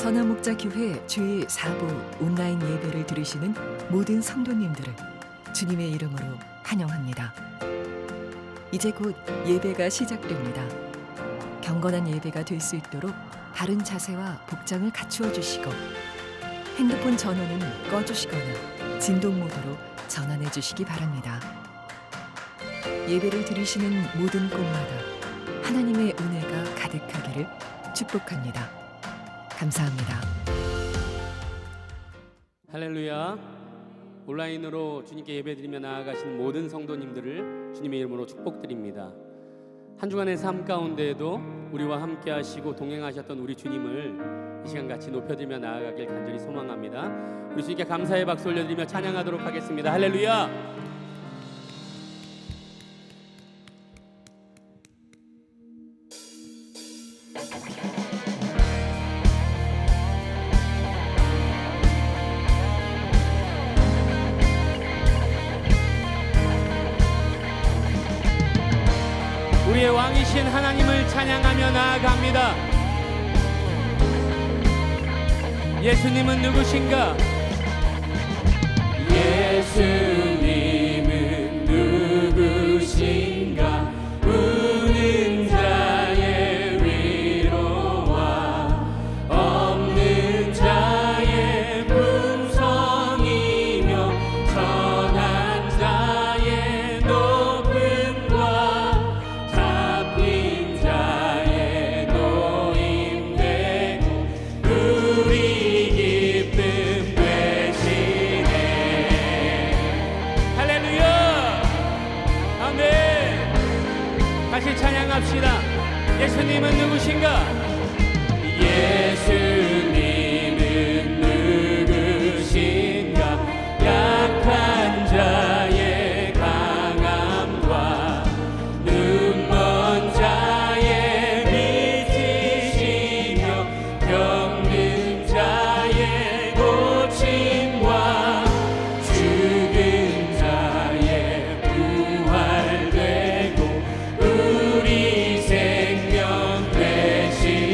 선화목자교회 주일 4부 온라인 예배를 들으시는 모든 성도님들을 주님의 이름으로 환영합니다. 이제 곧 예배가 시작됩니다. 경건한 예배가 될 수 있도록 바른 자세와 복장을 갖추어 주시고 핸드폰 전원은 꺼주시거나 진동 모드로 전환해 주시기 바랍니다. 예배를 들으시는 모든 곳마다 하나님의 은혜가 가득하기를 축복합니다. 감사합니다. 할렐루야. 온라인으로 주님께 예배드리며 나아가시는 모든 성도님들을 주님의 이름으로 축복드립니다. 한 주간의 삶 가운데에도 우리와 함께 하시고 동행하셨던 우리 주님을 이 시간 같이 높여드리며 나아가길 간절히 소망합니다. 우리 주님께 감사의 박수 올려드리며 찬양하도록 하겠습니다. 할렐루야. 우리의 왕이신 하나님을 찬양하며 나아갑니다. 예수님은 누구신가? 예수님은 누구신가? 우는 자의 위로와 없는 자의 분성이며 선한 자의 높음과 잡힌 자의 노임되고 우리 기쁨 되시네. 할렐루야. 아멘. 다시 찬양합시다. 예수님은 누구신가? 예수님은 누구신가? 약한 자의 강함과 눈먼 자의 빛이시며 병든 자의 고침과 죽은 자의 부활되고 우리 생명 되시네.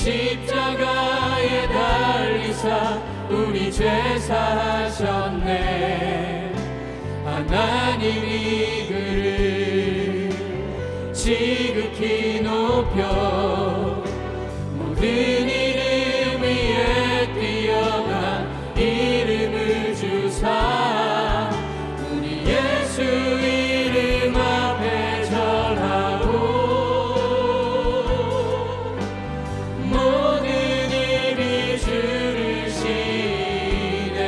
십자가에 달리사 우리 죄 사하셨네. 하나님이 그를 지극히 높여 모든 이름 위에 뛰어난 이름을 주사 우리 예수 이름 앞에 절하고 모든 입이 주를 시네.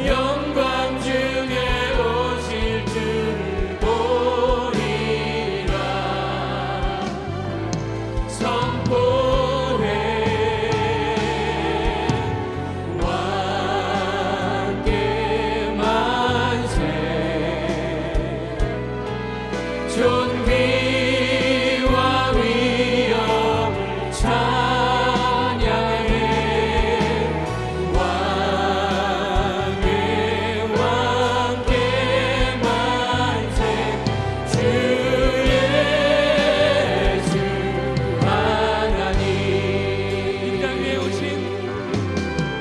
영광 중에 오실 줄을 보리라. 선포해 왕께 만세. 존귀와 위엄을 찬양해. 왕께 만세. 주 예수 하나님.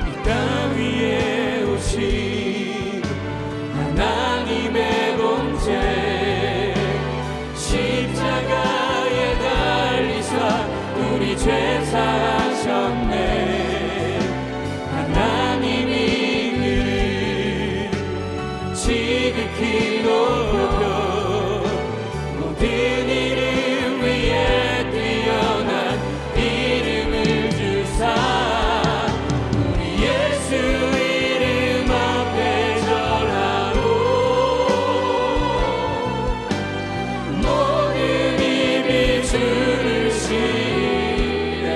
이 땅 위에 오신 하나님의 공제 십자가에 달리사 우리 죄 사하셨네. 하나님이 그를 지극히 높여 모든 이름 위에 뛰어난 이름을 주사 우리 예수 이름 앞에 절하고 모든 입이 주를 시네.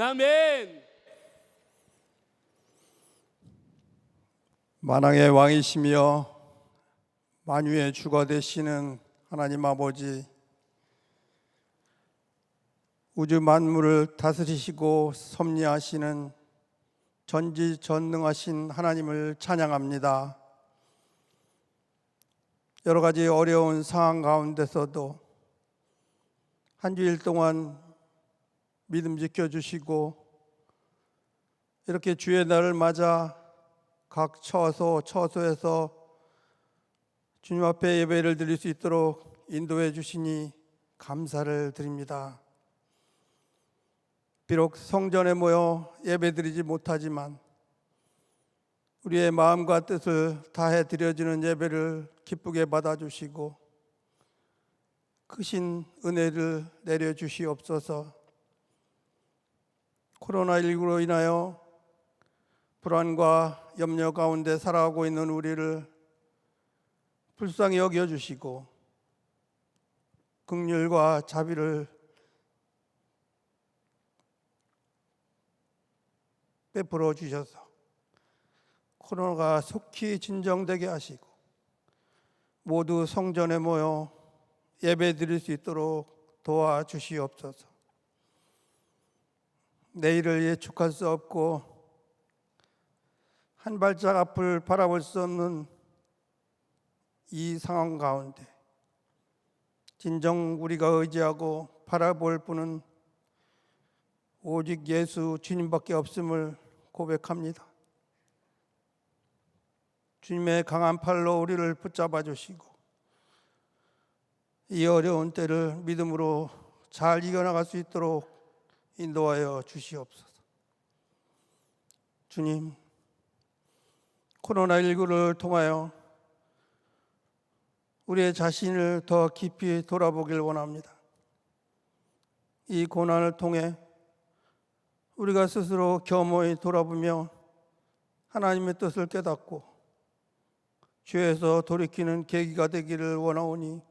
아멘. 만왕의 왕이시며 만유의 주가 되시는 하나님 아버지, 우주 만물을 다스리시고 섭리하시는 전지전능하신 하나님을 찬양합니다. 여러 가지 어려운 상황 가운데서도 한 주일 동안 믿음 지켜주시고 이렇게 주의 날을 맞아 각 처소에서 주님 앞에 예배를 드릴 수 있도록 인도해 주시니 감사를 드립니다. 비록 성전에 모여 예배드리지 못하지만 우리의 마음과 뜻을 다해 드려지는 예배를 기쁘게 받아주시고 크신 은혜를 내려주시옵소서. 코로나19로 인하여 불안과 염려 가운데 살아가고 있는 우리를 불쌍히 여겨주시고 긍휼과 자비를 베풀어 주셔서 코로나가 속히 진정되게 하시고 모두 성전에 모여 예배 드릴 수 있도록 도와주시옵소서. 내일을 예측할 수 없고 한 발짝 앞을 바라볼 수 없는 이 상황 가운데 진정 우리가 의지하고 바라볼 분은 오직 예수 주님밖에 없음을 고백합니다. 주님의 강한 팔로 우리를 붙잡아 주시고 이 어려운 때를 믿음으로 잘 이겨나갈 수 있도록 인도하여 주시옵소서. 주님, 코로나19를 통하여 우리의 자신을 더 깊이 돌아보길 원합니다. 이 고난을 통해 우리가 스스로 겸허히 돌아보며 하나님의 뜻을 깨닫고 죄에서 돌이키는 계기가 되기를 원하오니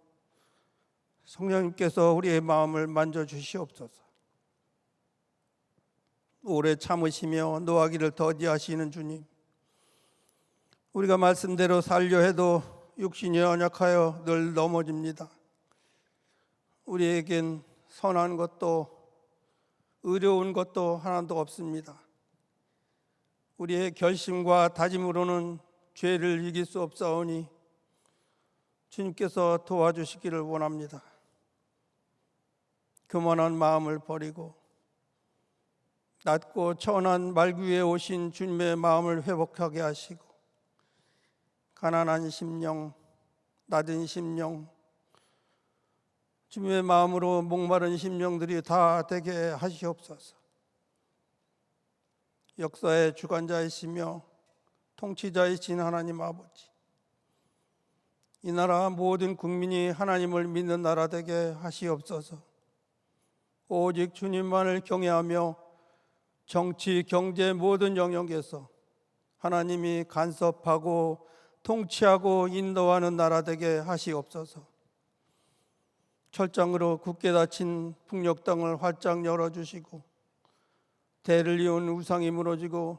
성령님께서 우리의 마음을 만져주시옵소서. 오래 참으시며 노하기를 더디하시는 주님, 우리가 말씀대로 살려 해도 육신이 연약하여 늘 넘어집니다. 우리에겐 선한 것도 의로운 것도 하나도 없습니다. 우리의 결심과 다짐으로는 죄를 이길 수 없사오니 주님께서 도와주시기를 원합니다. 교만한 마음을 버리고 낮고 천한 말 위에 오신 주님의 마음을 회복하게 하시고 가난한 심령, 낮은 심령, 주님의 마음으로 목마른 심령들이 다 되게 하시옵소서. 역사의 주관자이시며 통치자이신 하나님 아버지, 이 나라 모든 국민이 하나님을 믿는 나라 되게 하시옵소서. 오직 주님만을 경외하며 정치, 경제 모든 영역에서 하나님이 간섭하고 통치하고 인도하는 나라 되게 하시옵소서. 철장으로 굳게 닫힌 북녘 땅을 활짝 열어주시고 대를 이은 우상이 무너지고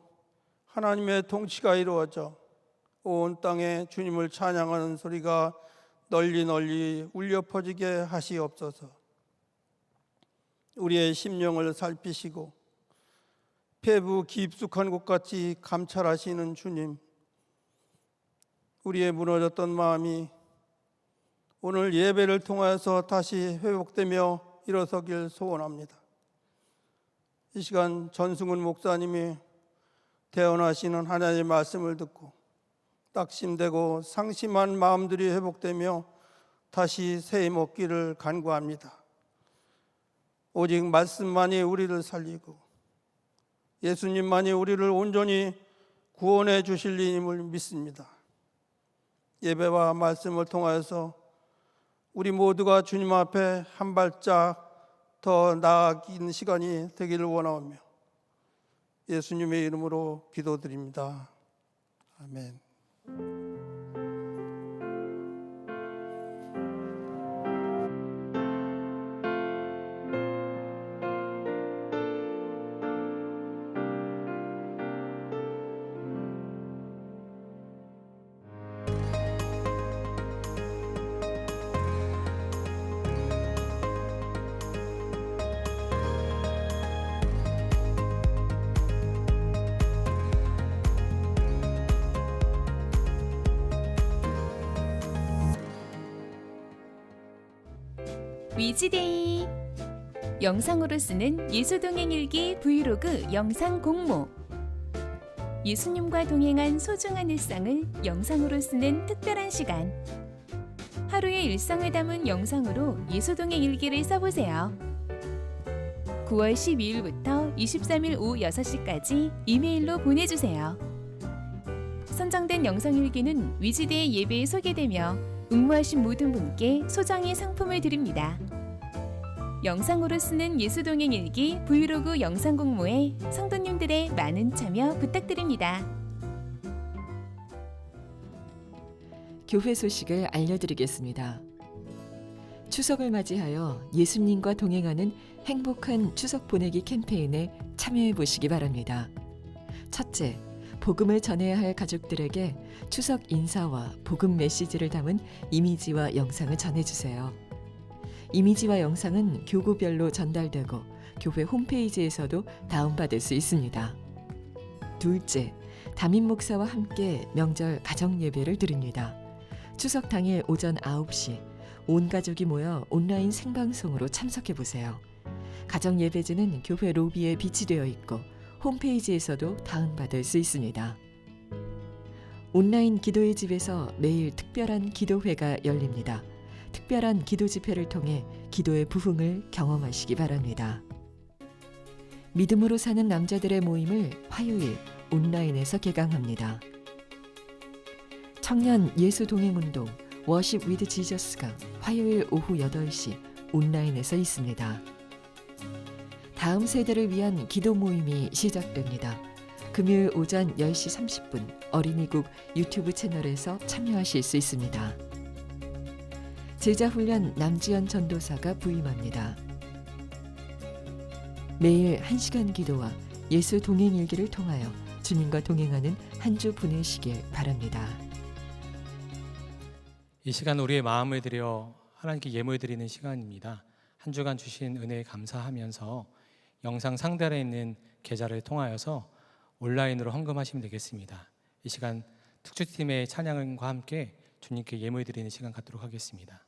하나님의 통치가 이루어져 온 땅에 주님을 찬양하는 소리가 널리 널리 울려 퍼지게 하시옵소서. 우리의 심령을 살피시고 폐부 깊숙한 곳같이 감찰하시는 주님, 우리의 무너졌던 마음이 오늘 예배를 통하여서 다시 회복되며 일어서길 소원합니다. 이 시간 전승훈 목사님이 대언하시는 하나님의 말씀을 듣고 낙심되고 상심한 마음들이 회복되며 다시 새 먹기를 간구합니다. 오직 말씀만이 우리를 살리고 예수님만이 우리를 온전히 구원해 주실 님을 믿습니다. 예배와 말씀을 통하여서 우리 모두가 주님 앞에 한 발짝 더 나아가는 시간이 되기를 원하오며 예수님의 이름으로 기도드립니다. 아멘. 위지데이. 영상으로 쓰는 예수동행일기 브이로그 영상 공모. 예수님과 동행한 소중한 일상을 영상으로 쓰는 특별한 시간. 하루의 일상을 담은 영상으로 예수동행일기를 써보세요. 9월 12일부터 23일 오후 6시까지 이메일로 보내주세요. 선정된 영상일기는 위지대의 예배에 소개되며 응모하신 모든 분께 소정의 상품을 드립니다. 영상으로 쓰는 예수동행일기 브이로그 영상 공모에 성도님들의 많은 참여 부탁드립니다. 교회 소식을 알려드리겠습니다. 추석을 맞이하여 예수님과 동행하는 행복한 추석 보내기 캠페인에 참여해 보시기 바랍니다. 첫째, 복음을 전해야 할 가족들에게 추석 인사와 복음 메시지를 담은 이미지와 영상을 전해주세요. 이미지와 영상은 교구별로 전달되고 교회 홈페이지에서도 다운받을 수 있습니다. 둘째, 담임 목사와 함께 명절 가정 예배를 드립니다. 추석 당일 오전 9시 온 가족이 모여 온라인 생방송으로 참석해 보세요. 가정 예배지는 교회 로비에 비치되어 있고 홈페이지에서도 다운받을 수 있습니다. 온라인 기도의 집에서 매일 특별한 기도회가 열립니다. 특별한 기도 집회를 통해 기도의 부흥을 경험하시기 바랍니다. 믿음으로 사는 남자들의 모임을 화요일 온라인에서 개강합니다. 청년 예수 동행운동 워십 위드 지저스가 화요일 오후 8시 온라인에서 있습니다. 다음 세대를 위한 기도 모임이 시작됩니다. 금요일 오전 10시 30분 어린이국 유튜브 채널에서 참여하실 수 있습니다. 제자훈련 남지연 전도사가 부임합니다. 매일 1시간 기도와 예수 동행일기를 통하여 주님과 동행하는 한 주 보내시길 바랍니다. 이 시간 우리의 마음을 들여 하나님께 예물 드리는 시간입니다. 한 주간 주신 은혜에 감사하면서 영상 상단에 있는 계좌를 통하여서 온라인으로 헌금하시면 되겠습니다. 이 시간 특주팀의 찬양과 함께 주님께 예물 드리는 시간 갖도록 하겠습니다.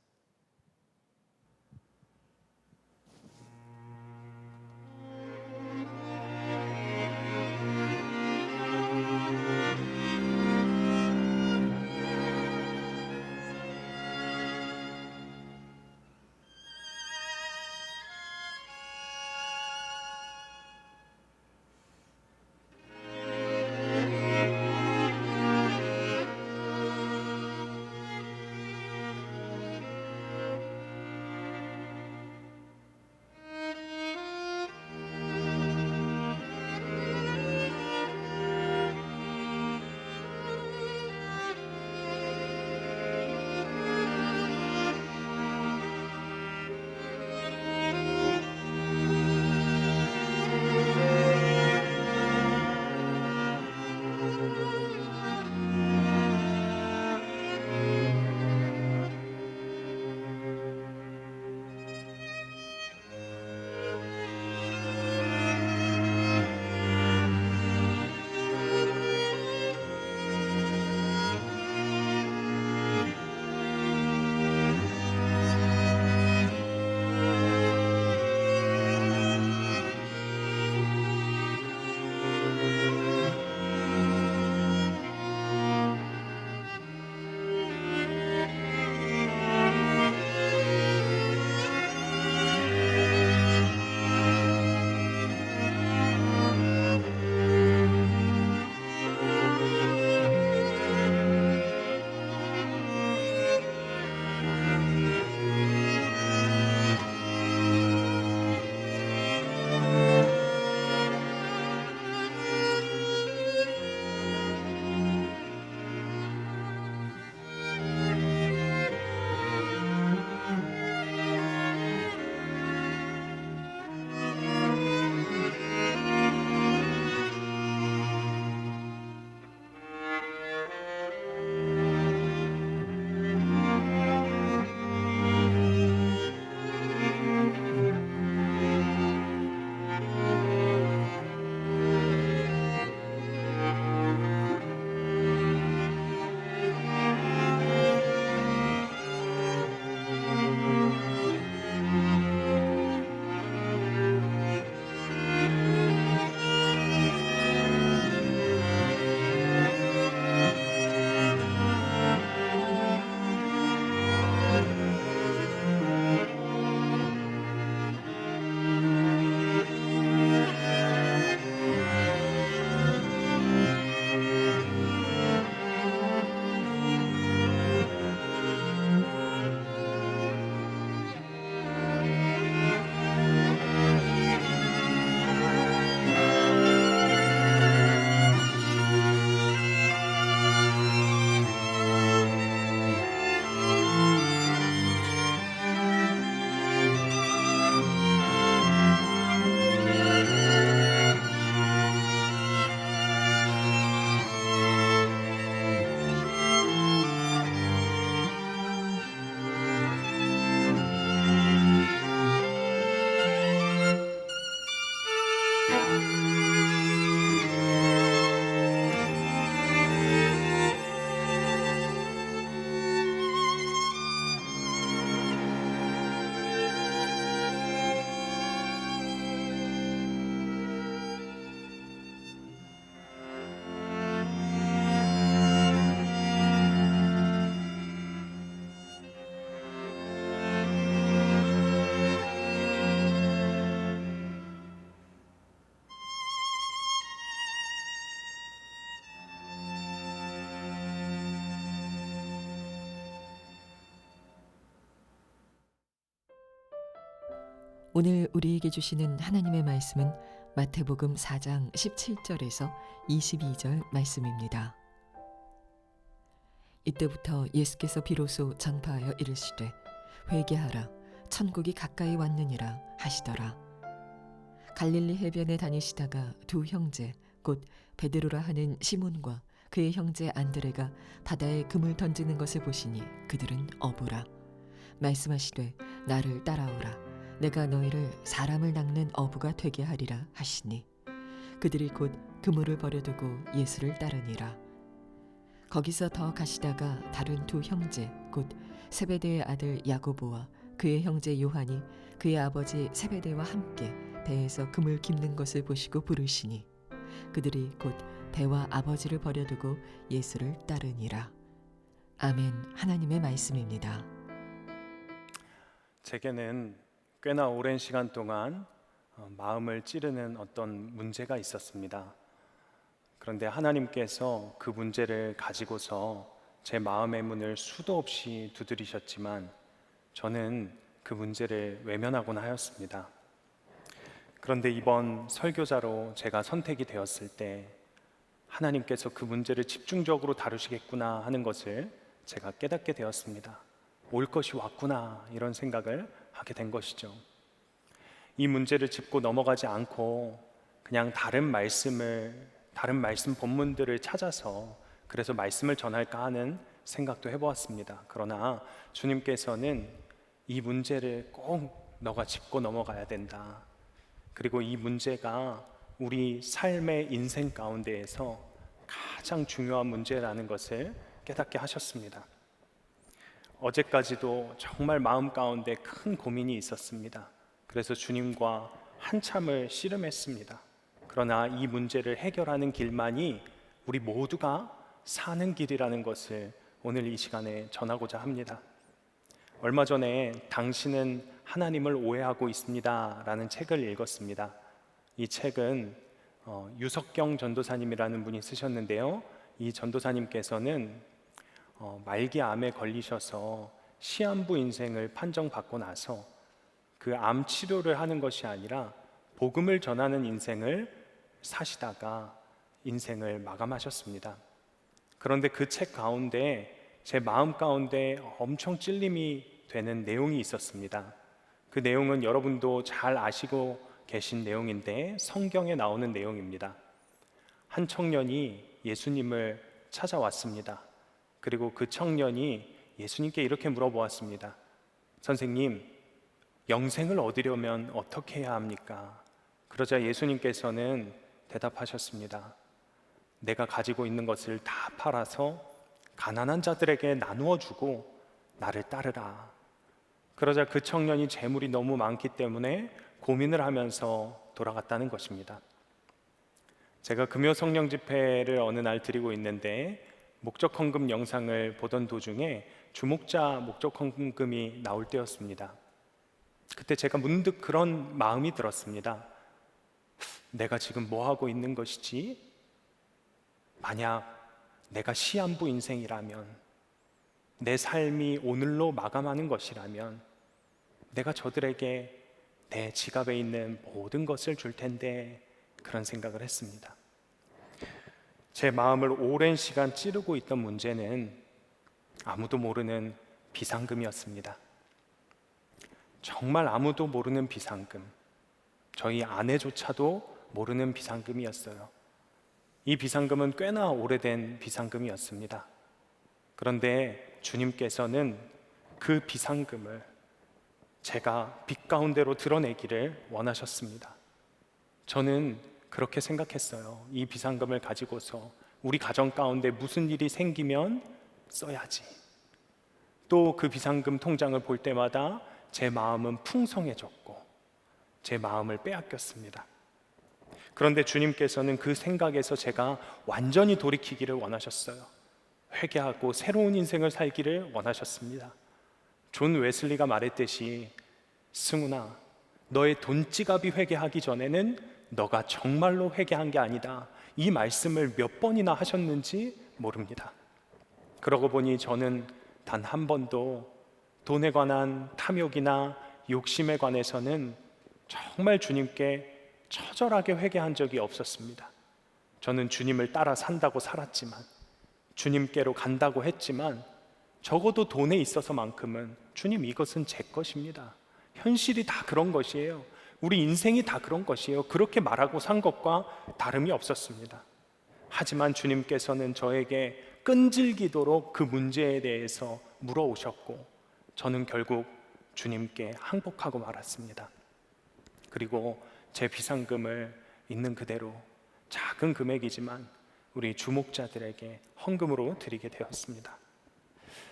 오늘 우리에게 주시는 하나님의 말씀은 마태복음 4장 17절에서 22절 말씀입니다. 이때부터 예수께서 비로소 전파하여 이르시되 회개하라 천국이 가까이 왔느니라 하시더라. 갈릴리 해변에 다니시다가 두 형제 곧 베드로라 하는 시몬과 그의 형제 안드레가 바다에 금을 던지는 것을 보시니 그들은 어부라. 말씀하시되 나를 따라오라. 내가 너희를 사람을 낚는 어부가 되게 하리라 하시니 그들이 곧 그물을 버려두고 예수를 따르니라. 거기서 더 가시다가 다른 두 형제 곧 세베대의 아들 야고보와 그의 형제 요한이 그의 아버지 세베대와 함께 배에서 금을 깁는 것을 보시고 부르시니 그들이 곧 배와 아버지를 버려두고 예수를 따르니라. 아멘. 하나님의 말씀입니다. 제게는 꽤나 오랜 시간 동안 마음을 찌르는 어떤 문제가 있었습니다. 그런데 하나님께서 그 문제를 가지고서 제 마음의 문을 수도 없이 두드리셨지만 저는 그 문제를 외면하곤 하였습니다. 그런데 이번 설교자로 제가 선택이 되었을 때 하나님께서 그 문제를 집중적으로 다루시겠구나 하는 것을 제가 깨닫게 되었습니다. 올 것이 왔구나 이런 생각을 하게 된 것이죠. 이 문제를 짚고 넘어가지 않고 그냥 다른 말씀 본문들을 찾아서 그래서 말씀을 전할까 하는 생각도 해보았습니다. 그러나 주님께서는 이 문제를 꼭 너가 짚고 넘어가야 된다. 그리고 이 문제가 우리 삶의 인생 가운데에서 가장 중요한 문제라는 것을 깨닫게 하셨습니다. 어제까지도 정말 마음 가운데 큰 고민이 있었습니다. 그래서 주님과 한참을 씨름했습니다. 그러나 이 문제를 해결하는 길만이 우리 모두가 사는 길이라는 것을 오늘 이 시간에 전하고자 합니다. 얼마 전에 당신은 하나님을 오해하고 있습니다 라는 책을 읽었습니다. 이 책은 유석경 전도사님이라는 분이 쓰셨는데요, 이 전도사님께서는 말기 암에 걸리셔서 시한부 인생을 판정받고 나서 그 암 치료를 하는 것이 아니라 복음을 전하는 인생을 사시다가 인생을 마감하셨습니다. 그런데 그 책 가운데 제 마음 가운데 엄청 찔림이 되는 내용이 있었습니다. 그 내용은 여러분도 잘 아시고 계신 내용인데 성경에 나오는 내용입니다. 한 청년이 예수님을 찾아왔습니다. 그리고 그 청년이 예수님께 이렇게 물어보았습니다. 선생님, 영생을 얻으려면 어떻게 해야 합니까? 그러자 예수님께서는 대답하셨습니다. 내가 가지고 있는 것을 다 팔아서 가난한 자들에게 나누어 주고 나를 따르라. 그러자 그 청년이 재물이 너무 많기 때문에 고민을 하면서 돌아갔다는 것입니다. 제가 금요 성령 집회를 어느 날 드리고 있는데 목적 헌금 영상을 보던 도중에 주목자 목적 헌금이 나올 때였습니다. 그때 제가 문득 그런 마음이 들었습니다. 내가 지금 뭐 하고 있는 것이지? 만약 내가 시한부 인생이라면, 내 삶이 오늘로 마감하는 것이라면 내가 저들에게 내 지갑에 있는 모든 것을 줄 텐데, 그런 생각을 했습니다. 제 마음을 오랜 시간 찌르고 있던 문제는 아무도 모르는 비상금이었습니다. 정말 아무도 모르는 비상금, 저희 아내조차도 모르는 비상금이었어요. 이 비상금은 꽤나 오래된 비상금이었습니다. 그런데 주님께서는 그 비상금을 제가 빛 가운데로 드러내기를 원하셨습니다. 저는 그렇게 생각했어요. 이 비상금을 가지고서 우리 가정 가운데 무슨 일이 생기면 써야지. 또 그 비상금 통장을 볼 때마다 제 마음은 풍성해졌고 제 마음을 빼앗겼습니다. 그런데 주님께서는 그 생각에서 제가 완전히 돌이키기를 원하셨어요. 회개하고 새로운 인생을 살기를 원하셨습니다. 존 웨슬리가 말했듯이, 승훈아, 너의 돈지갑이 회개하기 전에는 너가 정말로 회개한 게 아니다. 이 말씀을 몇 번이나 하셨는지 모릅니다. 그러고 보니 저는 단 한 번도 돈에 관한 탐욕이나 욕심에 관해서는 정말 주님께 처절하게 회개한 적이 없었습니다. 저는 주님을 따라 산다고 살았지만, 주님께로 간다고 했지만, 적어도 돈에 있어서만큼은 주님, 이것은 제 것입니다. 현실이 다 그런 것이에요. 우리 인생이 다 그런 것이에요. 그렇게 말하고 산 것과 다름이 없었습니다. 하지만 주님께서는 저에게 끈질기도록 그 문제에 대해서 물어오셨고, 저는 결국 주님께 항복하고 말았습니다. 그리고 제 비상금을 있는 그대로 작은 금액이지만 우리 주목자들에게 헌금으로 드리게 되었습니다.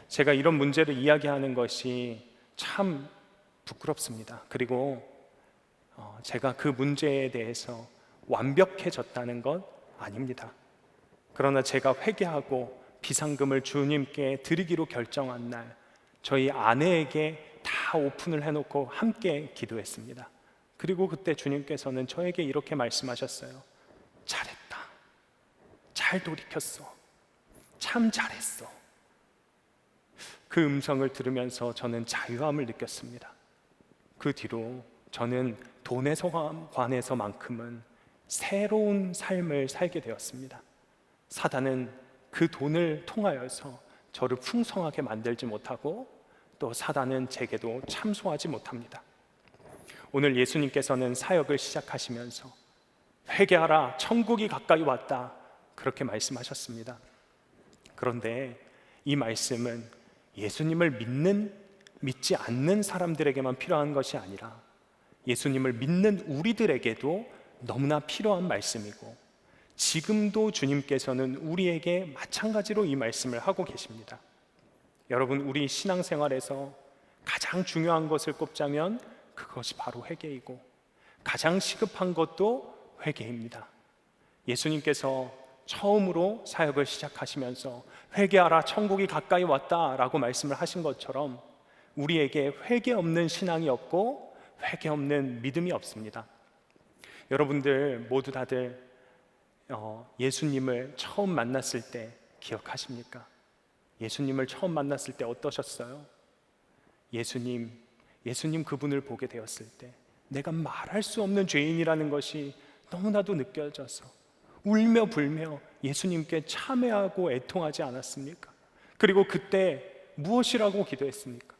제가 이런 문제를 이야기하는 것이 참 부끄럽습니다. 그리고 제가 그 문제에 대해서 완벽해졌다는 것 아닙니다. 그러나 제가 회개하고 비상금을 주님께 드리기로 결정한 날, 저희 아내에게 다 오픈을 해놓고 함께 기도했습니다. 그리고 그때 주님께서는 저에게 이렇게 말씀하셨어요. 잘했다. 잘 돌이켰어. 참 잘했어. 그 음성을 들으면서 저는 자유함을 느꼈습니다. 그 뒤로 저는 돈에 관해서만큼은 새로운 삶을 살게 되었습니다. 사단은 그 돈을 통하여서 저를 풍성하게 만들지 못하고, 또 사단은 제게도 참소하지 못합니다. 오늘 예수님께서는 사역을 시작하시면서 회개하라, 천국이 가까이 왔다, 그렇게 말씀하셨습니다. 그런데 이 말씀은 예수님을 믿지 않는 사람들에게만 필요한 것이 아니라 예수님을 믿는 우리들에게도 너무나 필요한 말씀이고, 지금도 주님께서는 우리에게 마찬가지로 이 말씀을 하고 계십니다. 여러분, 우리 신앙생활에서 가장 중요한 것을 꼽자면 그것이 바로 회개이고, 가장 시급한 것도 회개입니다. 예수님께서 처음으로 사역을 시작하시면서 회개하라, 천국이 가까이 왔다 라고 말씀을 하신 것처럼 우리에게 회개 없는 신앙이 없고 회개 없는 믿음이 없습니다. 여러분들 모두 다들 예수님을 처음 만났을 때 기억하십니까? 예수님을 처음 만났을 때 어떠셨어요? 예수님 그분을 보게 되었을 때 내가 말할 수 없는 죄인이라는 것이 너무나도 느껴져서 울며 불며 예수님께 참회하고 애통하지 않았습니까? 그리고 그때 무엇이라고 기도했습니까?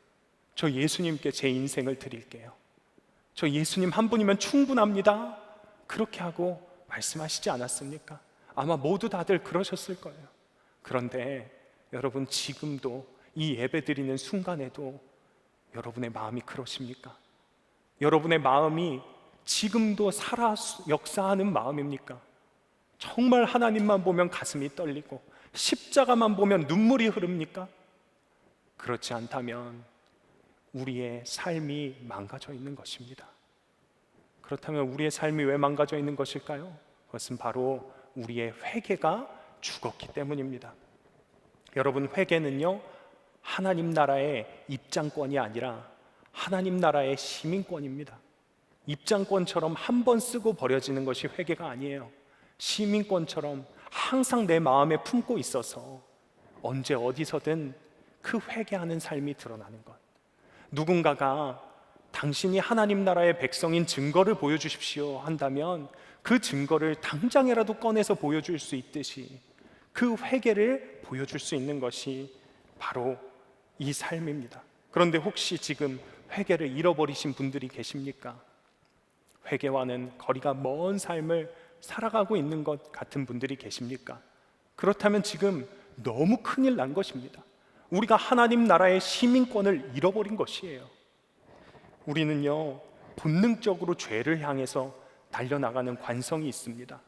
저 예수님께 제 인생을 드릴게요. 저 예수님 한 분이면 충분합니다. 그렇게 하고 말씀하시지 않았습니까? 아마 모두 다들 그러셨을 거예요. 그런데 여러분, 지금도 이 예배 드리는 순간에도 여러분의 마음이 그러십니까? 여러분의 마음이 지금도 살아 역사하는 마음입니까? 정말 하나님만 보면 가슴이 떨리고 십자가만 보면 눈물이 흐릅니까? 그렇지 않다면 우리의 삶이 망가져 있는 것입니다. 그렇다면 우리의 삶이 왜 망가져 있는 것일까요? 그것은 바로 우리의 회개가 죽었기 때문입니다. 여러분, 회개는요, 하나님 나라의 입장권이 아니라 하나님 나라의 시민권입니다. 입장권처럼 한 번 쓰고 버려지는 것이 회개가 아니에요. 시민권처럼 항상 내 마음에 품고 있어서 언제 어디서든 그 회개하는 삶이 드러나는 것. 누군가가 당신이 하나님 나라의 백성인 증거를 보여주십시오 한다면 그 증거를 당장이라도 꺼내서 보여줄 수 있듯이 그 회개를 보여줄 수 있는 것이 바로 이 삶입니다. 그런데 혹시 지금 회개를 잃어버리신 분들이 계십니까? 회개와는 거리가 먼 삶을 살아가고 있는 것 같은 분들이 계십니까? 그렇다면 지금 너무 큰일 난 것입니다. 우리가 하나님 나라의 시민권을 잃어버린 것이에요. 우리는요, 본능적으로 죄를 향해서 달려나가는 관성이 있습니다.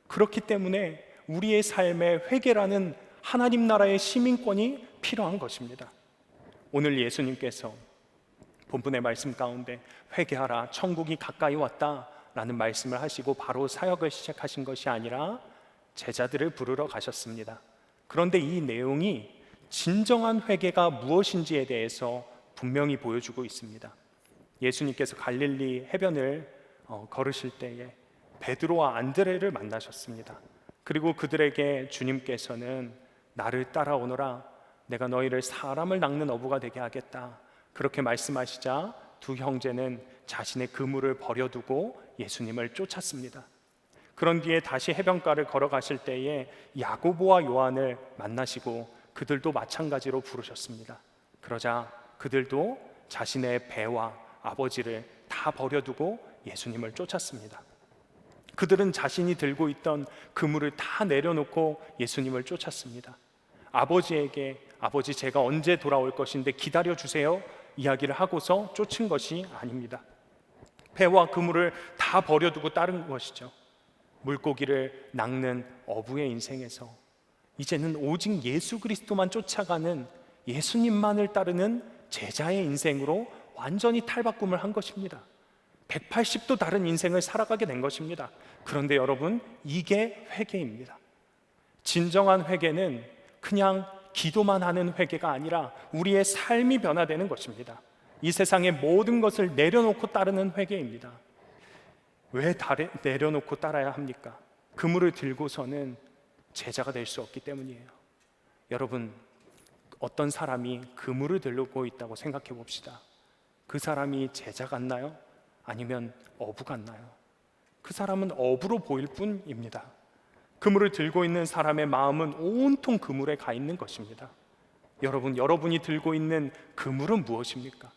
그렇기 때문에 우리의 삶에 회개라는 하나님 나라의 시민권이 필요한 것입니다. 오늘 예수님께서 본문의 말씀 가운데 회개하라 천국이 가까이 왔다 라는 말씀을 하시고 바로 사역을 시작하신 것이 아니라 제자들을 부르러 가셨습니다. 그런데 이 내용이 진정한 회개가 무엇인지에 대해서 분명히 보여주고 있습니다. 예수님께서 갈릴리 해변을 걸으실 때에 베드로와 안드레를 만나셨습니다. 그리고 그들에게 주님께서는 나를 따라오너라, 내가 너희를 사람을 낚는 어부가 되게 하겠다, 그렇게 말씀하시자 두 형제는 자신의 그물을 버려두고 예수님을 쫓았습니다. 그런 뒤에 다시 해변가를 걸어가실 때에 야고보와 요한을 만나시고 그들도 마찬가지로 부르셨습니다. 그러자 그들도 자신의 배와 아버지를 다 버려두고 예수님을 쫓았습니다. 그들은 자신이 들고 있던 그물을 다 내려놓고 예수님을 쫓았습니다. 아버지에게 아버지 제가 언제 돌아올 것인데 기다려주세요 이야기를 하고서 쫓은 것이 아닙니다. 배와 그물을 다 버려두고 따른 것이죠. 물고기를 낚는 어부의 인생에서 이제는 오직 예수 그리스도만 쫓아가는, 예수님만을 따르는 제자의 인생으로 완전히 탈바꿈을 한 것입니다. 180도 다른 인생을 살아가게 된 것입니다. 그런데 여러분, 이게 회개입니다. 진정한 회개는 그냥 기도만 하는 회개가 아니라 우리의 삶이 변화되는 것입니다. 이 세상의 모든 것을 내려놓고 따르는 회개입니다. 왜 내려놓고 따라야 합니까? 그물을 들고서는 제자가 될 수 없기 때문이에요. 여러분, 어떤 사람이 그물을 들고 있다고 생각해 봅시다. 그 사람이 제자 같나요? 아니면 어부 같나요? 그 사람은 어부로 보일 뿐입니다. 그물을 들고 있는 사람의 마음은 온통 그물에 가 있는 것입니다. 여러분, 여러분이 들고 있는 그물은 무엇입니까?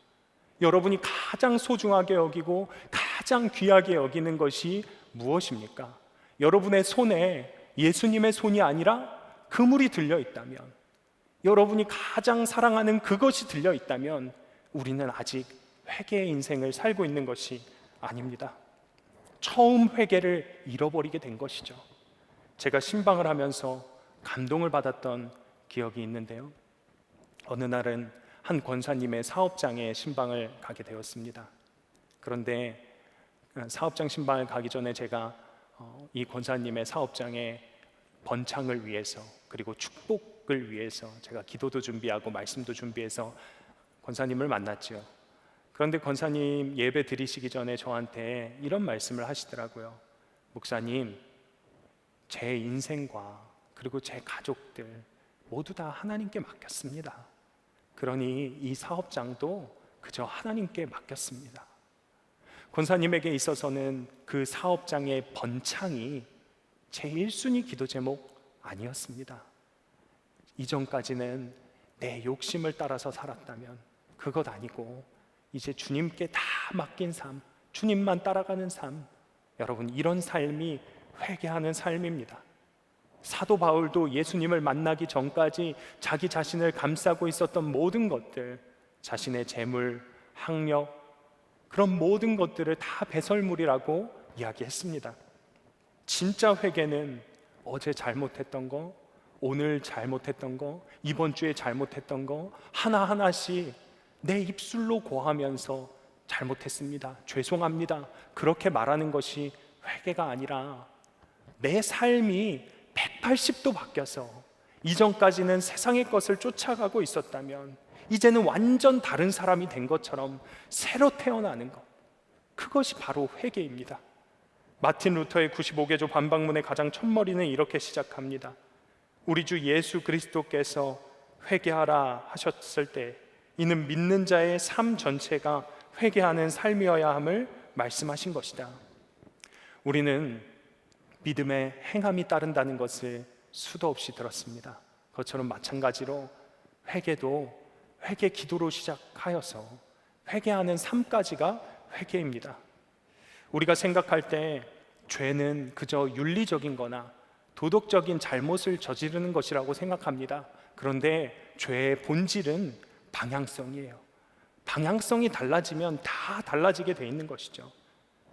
여러분이 가장 소중하게 여기고 가장 귀하게 여기는 것이 무엇입니까? 여러분의 손에 예수님의 손이 아니라 그물이 들려 있다면, 여러분이 가장 사랑하는 그것이 들려 있다면 우리는 아직 회개의 인생을 살고 있는 것이 아닙니다. 처음 회개를 잃어버리게 된 것이죠. 제가 신방을 하면서 감동을 받았던 기억이 있는데요, 어느 날은 한 권사님의 사업장에 신방을 가게 되었습니다. 그런데 사업장 신방을 가기 전에 제가 이 권사님의 사업장의 번창을 위해서, 그리고 축복을 위해서 제가 기도도 준비하고 말씀도 준비해서 권사님을 만났죠. 그런데 권사님 예배 드리시기 전에 저한테 이런 말씀을 하시더라고요. 목사님, 제 인생과 그리고 제 가족들 모두 다 하나님께 맡겼습니다. 그러니 이 사업장도 그저 하나님께 맡겼습니다. 권사님에게 있어서는 그 사업장의 번창이 제 1순위 기도 제목 아니었습니다. 이전까지는 내 욕심을 따라서 살았다면 그것 아니고 이제 주님께 다 맡긴 삶, 주님만 따라가는 삶, 여러분, 이런 삶이 회개하는 삶입니다. 사도 바울도 예수님을 만나기 전까지 자기 자신을 감싸고 있었던 모든 것들, 자신의 재물, 학력, 그런 모든 것들을 다 배설물이라고 이야기했습니다. 진짜 회개는 어제 잘못했던 거, 오늘 잘못했던 거, 이번 주에 잘못했던 거 하나하나씩 내 입술로 고하면서 잘못했습니다, 죄송합니다, 그렇게 말하는 것이 회개가 아니라 내 삶이 180도 바뀌어서 이전까지는 세상의 것을 쫓아가고 있었다면 이제는 완전 다른 사람이 된 것처럼 새로 태어나는 것, 그것이 바로 회개입니다. 마틴 루터의 95개조 반박문의 가장 첫머리는 이렇게 시작합니다. 우리 주 예수 그리스도께서 회개하라 하셨을 때 이는 믿는 자의 삶 전체가 회개하는 삶이어야 함을 말씀하신 것이다. 우리는 믿음에 행함이 따른다는 것을 수도 없이 들었습니다. 그것처럼 마찬가지로 회개도 회개 기도로 시작하여서 회개하는 삶까지가 회개입니다. 우리가 생각할 때 죄는 그저 윤리적인 거나 도덕적인 잘못을 저지르는 것이라고 생각합니다. 그런데 죄의 본질은 방향성이에요. 방향성이 달라지면 다 달라지게 돼 있는 것이죠.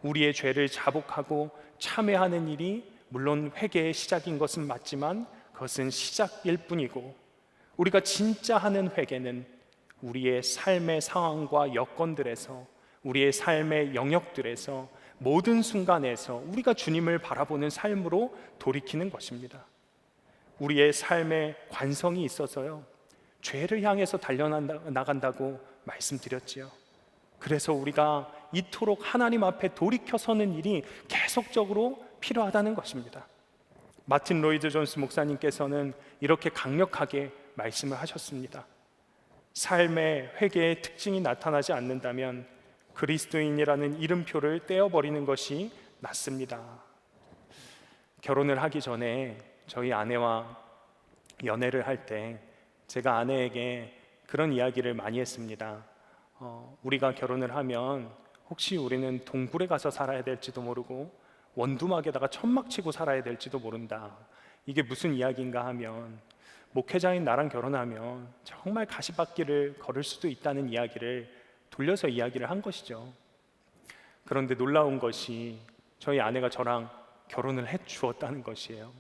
우리의 죄를 자복하고 참회하는 일이 물론 회개의 시작인 것은 맞지만 그것은 시작일 뿐이고, 우리가 진짜 하는 회개는 우리의 삶의 상황과 여건들에서, 우리의 삶의 영역들에서, 모든 순간에서 우리가 주님을 바라보는 삶으로 돌이키는 것입니다. 우리의 삶의 관성이 있어서요, 죄를 향해서 달려나간다고 말씀드렸지요. 그래서 우리가 이토록 하나님 앞에 돌이켜 서는 일이 계속적으로 필요하다는 것입니다. 마틴 로이드 존스 목사님께서는 이렇게 강력하게 말씀을 하셨습니다. 삶의 회개의 특징이 나타나지 않는다면 그리스도인이라는 이름표를 떼어버리는 것이 낫습니다. 결혼을 하기 전에 저희 아내와 연애를 할 때 제가 아내에게 그런 이야기를 많이 했습니다. 우리가 결혼을 하면 혹시 우리는 동굴에 가서 살아야 될지도 모르고 원두막에다가 천막 치고 살아야 될지도 모른다. 이게 무슨 이야기인가 하면, 목회자인 나랑 결혼하면 정말 가시밭길을 걸을 수도 있다는 이야기를 돌려서 이야기를 한 것이죠. 그런데 놀라운 것이 저희 아내가 저랑 결혼을 해 주었다는 것이에요.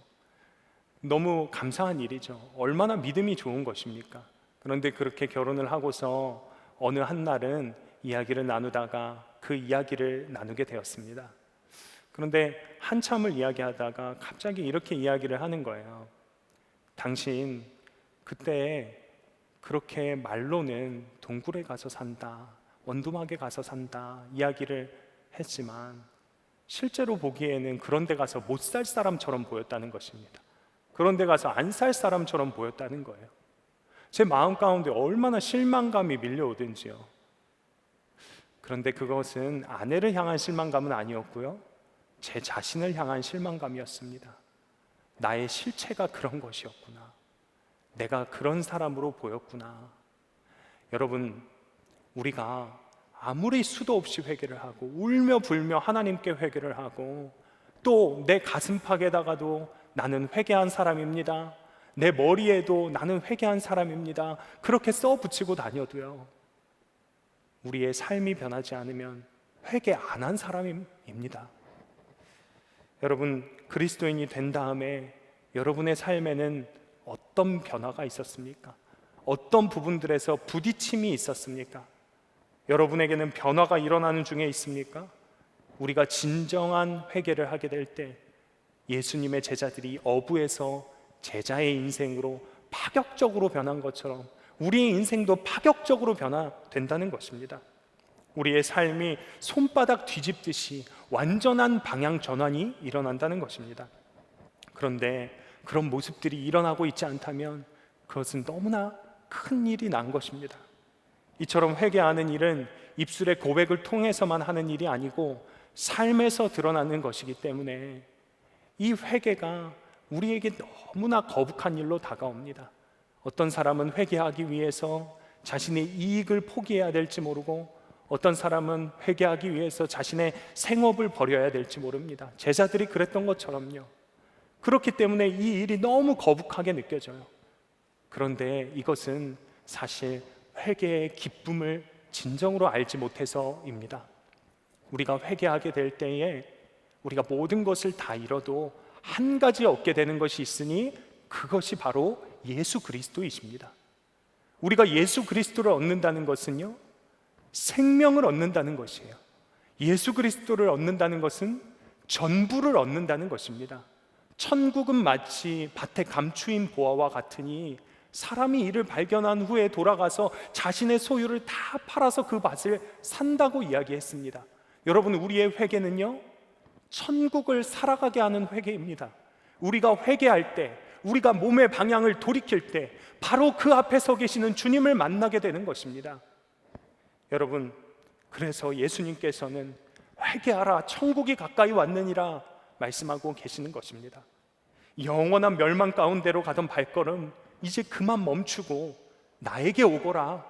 너무 감사한 일이죠. 얼마나 믿음이 좋은 것입니까? 그런데 그렇게 결혼을 하고서 어느 한 날은 이야기를 나누다가 그 이야기를 나누게 되었습니다. 그런데 한참을 이야기하다가 갑자기 이렇게 이야기를 하는 거예요. 당신 그때 그렇게 말로는 동굴에 가서 산다, 원두막에 가서 산다 이야기를 했지만 실제로 보기에는 그런 데 가서 못 살 사람처럼 보였다는 것입니다. 그런 데 가서 안 살 사람처럼 보였다는 거예요. 제 마음 가운데 얼마나 실망감이 밀려오든지요. 그런데 그것은 아내를 향한 실망감은 아니었고요, 제 자신을 향한 실망감이었습니다. 나의 실체가 그런 것이었구나. 내가 그런 사람으로 보였구나. 여러분, 우리가 아무리 수도 없이 회개를 하고 울며 불며 하나님께 회개를 하고 또 내 가슴팍에다가도 나는 회개한 사람입니다, 내 머리에도 나는 회개한 사람입니다, 그렇게 써붙이고 다녀도요, 우리의 삶이 변하지 않으면 회개 안 한 사람입니다. 여러분, 그리스도인이 된 다음에 여러분의 삶에는 어떤 변화가 있었습니까? 어떤 부분들에서 부딪힘이 있었습니까? 여러분에게는 변화가 일어나는 중에 있습니까? 우리가 진정한 회개를 하게 될 때 예수님의 제자들이 어부에서 제자의 인생으로 파격적으로 변한 것처럼 우리의 인생도 파격적으로 변화된다는 것입니다. 우리의 삶이 손바닥 뒤집듯이 완전한 방향 전환이 일어난다는 것입니다. 그런데 그런 모습들이 일어나고 있지 않다면 그것은 너무나 큰 일이 난 것입니다. 이처럼 회개하는 일은 입술의 고백을 통해서만 하는 일이 아니고 삶에서 드러나는 것이기 때문에 이 회개가 우리에게 너무나 거북한 일로 다가옵니다. 어떤 사람은 회개하기 위해서 자신의 이익을 포기해야 될지 모르고, 어떤 사람은 회개하기 위해서 자신의 생업을 버려야 될지 모릅니다. 제자들이 그랬던 것처럼요. 그렇기 때문에 이 일이 너무 거북하게 느껴져요. 그런데 이것은 사실 회개의 기쁨을 진정으로 알지 못해서입니다. 우리가 회개하게 될 때에 우리가 모든 것을 다 잃어도 한 가지 얻게 되는 것이 있으니 그것이 바로 예수 그리스도이십니다. 우리가 예수 그리스도를 얻는다는 것은요, 생명을 얻는다는 것이에요. 예수 그리스도를 얻는다는 것은 전부를 얻는다는 것입니다. 천국은 마치 밭에 감추인 보화와 같으니 사람이 이를 발견한 후에 돌아가서 자신의 소유를 다 팔아서 그 밭을 산다고 이야기했습니다. 여러분, 우리의 회개는요, 천국을 살아가게 하는 회개입니다. 우리가 회개할 때, 우리가 몸의 방향을 돌이킬 때 바로 그 앞에 서 계시는 주님을 만나게 되는 것입니다. 여러분, 그래서 예수님께서는 회개하라, 천국이 가까이 왔느니라 말씀하고 계시는 것입니다. 영원한 멸망 가운데로 가던 발걸음 이제 그만 멈추고 나에게 오거라,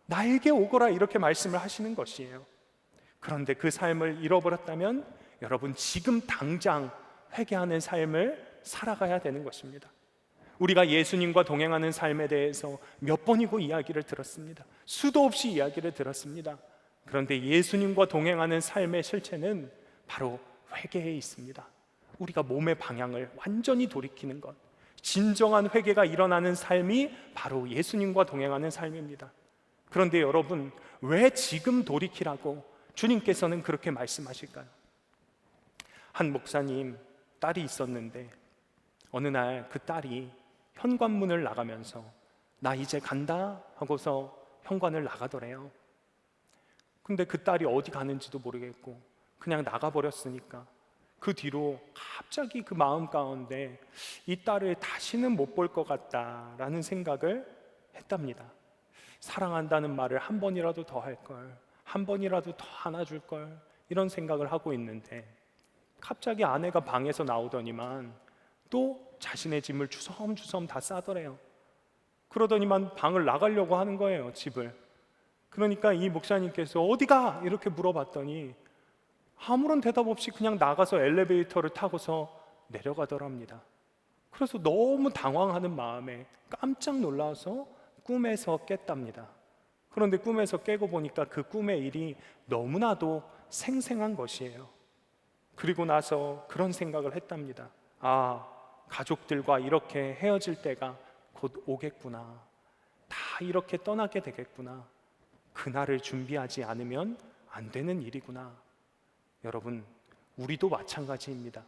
나에게 오거라 이렇게 말씀을 하시는 것이에요. 그런데 그 삶을 잃어버렸다면 여러분, 지금 당장 회개하는 삶을 살아가야 되는 것입니다. 우리가 예수님과 동행하는 삶에 대해서 몇 번이고 이야기를 들었습니다. 수도 없이 이야기를 들었습니다. 그런데 예수님과 동행하는 삶의 실체는 바로 회개에 있습니다. 우리가 몸의 방향을 완전히 돌이키는 것, 진정한 회개가 일어나는 삶이 바로 예수님과 동행하는 삶입니다. 그런데 여러분, 왜 지금 돌이키라고 주님께서는 그렇게 말씀하실까요? 한 목사님 딸이 있었는데 어느 날 그 딸이 현관문을 나가면서 나 이제 간다 하고서 현관을 나가더래요. 근데 그 딸이 어디 가는지도 모르겠고 그냥 나가버렸으니까 그 뒤로 갑자기 그 마음 가운데 이 딸을 다시는 못 볼 것 같다라는 생각을 했답니다. 사랑한다는 말을 한 번이라도 더 할 걸, 한 번이라도 더 안아줄 걸, 이런 생각을 하고 있는데 갑자기 아내가 방에서 나오더니만 또 자신의 짐을 주섬주섬 다 싸더래요. 그러더니만 방을 나가려고 하는 거예요, 집을. 그러니까 이 목사님께서 어디가? 이렇게 물어봤더니 아무런 대답 없이 그냥 나가서 엘리베이터를 타고서 내려가더랍니다. 그래서 너무 당황하는 마음에 깜짝 놀라서 꿈에서 깼답니다. 그런데 꿈에서 깨고 보니까 그 꿈의 일이 너무나도 생생한 것이에요. 그리고 나서 그런 생각을 했답니다. 아, 가족들과 이렇게 헤어질 때가 곧 오겠구나. 다 이렇게 떠나게 되겠구나. 그날을 준비하지 않으면 안 되는 일이구나. 여러분, 우리도 마찬가지입니다.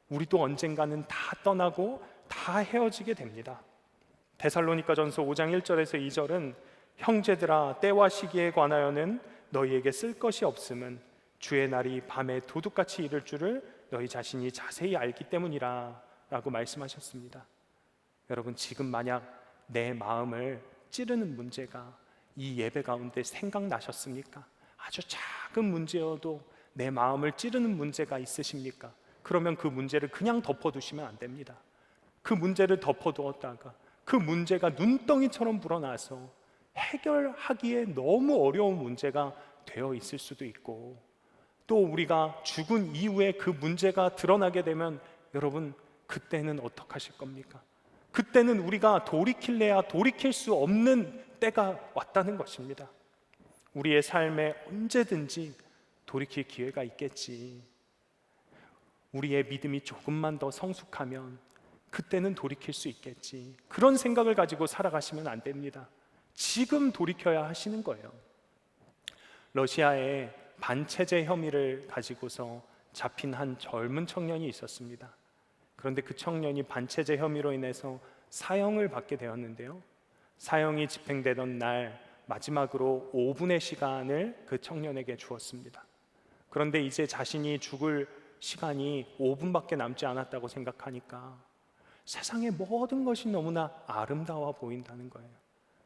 우리도 언젠가는 다 떠나고 다 헤어지게 됩니다. 데살로니가전서 5장 1절에서 2절은 형제들아, 때와 시기에 관하여는 너희에게 쓸 것이 없음은 주의 날이 밤에 도둑같이 이를 줄을 너희 자신이 자세히 알기 때문이라 라고 말씀하셨습니다. 여러분, 지금 만약 내 마음을 찌르는 문제가 이 예배 가운데 생각나셨습니까? 아주 작은 문제여도 내 마음을 찌르는 문제가 있으십니까? 그러면 그 문제를 그냥 덮어두시면 안 됩니다. 그 문제를 덮어두었다가 그 문제가 눈덩이처럼 불어나서 해결하기에 너무 어려운 문제가 되어 있을 수도 있고, 또 우리가 죽은 이후에 그 문제가 드러나게 되면 여러분, 그때는 어떡하실 겁니까? 그때는 우리가 돌이킬래야 돌이킬 수 없는 때가 왔다는 것입니다. 우리의 삶에 언제든지 돌이킬 기회가 있겠지. 우리의 믿음이 조금만 더 성숙하면 그때는 돌이킬 수 있겠지. 그런 생각을 가지고 살아가시면 안 됩니다. 지금 돌이켜야 하시는 거예요. 러시아에 반체제 혐의를 가지고서 잡힌 한 젊은 청년이 있었습니다. 그런데 그 청년이 반체제 혐의로 인해서 사형을 받게 되었는데요. 사형이 집행되던 날 마지막으로 5분의 시간을 그 청년에게 주었습니다. 그런데 이제 자신이 죽을 시간이 5분밖에 남지 않았다고 생각하니까 세상의 모든 것이 너무나 아름다워 보인다는 거예요.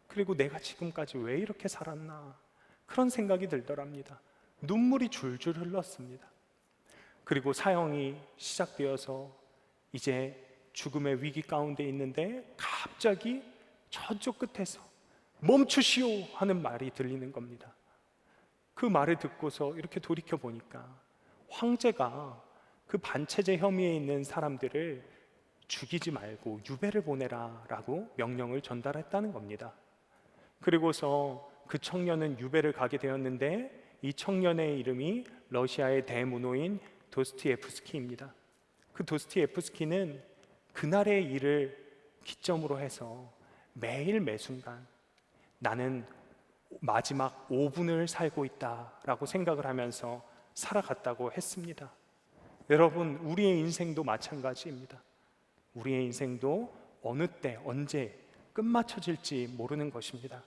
그리고 내가 지금까지 왜 이렇게 살았나, 그런 생각이 들더랍니다. 눈물이 줄줄 흘렀습니다. 그리고 사형이 시작되어서 이제 죽음의 위기 가운데 있는데 갑자기 저쪽 끝에서 멈추시오 하는 말이 들리는 겁니다. 그 말을 듣고서 이렇게 돌이켜 보니까 황제가 그 반체제 혐의에 있는 사람들을 죽이지 말고 유배를 보내라 라고 명령을 전달했다는 겁니다. 그리고서 그 청년은 유배를 가게 되었는데 이 청년의 이름이 러시아의 대문호인 도스토옙스키입니다. 그 도스토옙스키는 그날의 일을 기점으로 해서 매일 매순간 나는 마지막 5분을 살고 있다라고 생각을 하면서 살아갔다고 했습니다. 여러분, 우리의 인생도 마찬가지입니다. 우리의 인생도 어느 때 언제 끝마쳐질지 모르는 것입니다.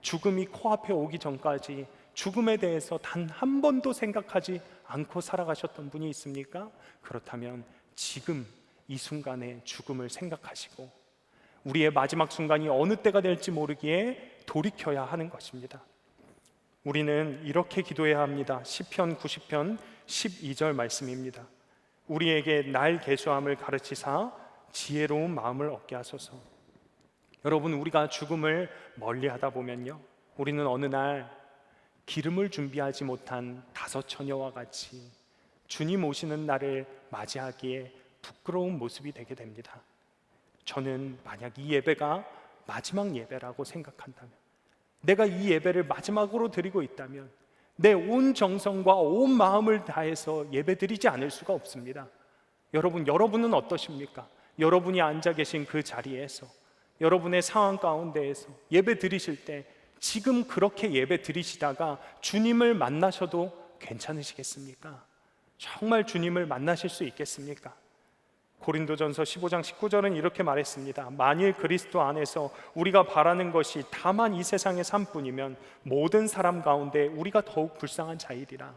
죽음이 코앞에 오기 전까지 죽음에 대해서 단 한 번도 생각하지 않고 살아가셨던 분이 있습니까? 그렇다면 지금 이 순간에 죽음을 생각하시고 우리의 마지막 순간이 어느 때가 될지 모르기에 돌이켜야 하는 것입니다. 우리는 이렇게 기도해야 합니다. 시편 90편 12절 말씀입니다. 우리에게 날 계수함을 가르치사 지혜로운 마음을 얻게 하소서. 여러분, 우리가 죽음을 멀리하다 보면요, 우리는 어느 날 기름을 준비하지 못한 5 처녀와 같이 주님 오시는 날을 맞이하기에 부끄러운 모습이 되게 됩니다. 저는 만약 이 예배가 마지막 예배라고 생각한다면, 내가 이 예배를 마지막으로 드리고 있다면 내 온 정성과 온 마음을 다해서 예배드리지 않을 수가 없습니다. 여러분은 어떠십니까? 여러분이 앉아 계신 그 자리에서, 여러분의 상황 가운데에서 예배 드리실 때 지금 그렇게 예배 드리시다가 주님을 만나셔도 괜찮으시겠습니까? 정말 주님을 만나실 수 있겠습니까? 고린도전서 15장 19절은 이렇게 말했습니다. 만일 그리스도 안에서 우리가 바라는 것이 다만 이 세상의 삶뿐이면 모든 사람 가운데 우리가 더욱 불쌍한 자이리라.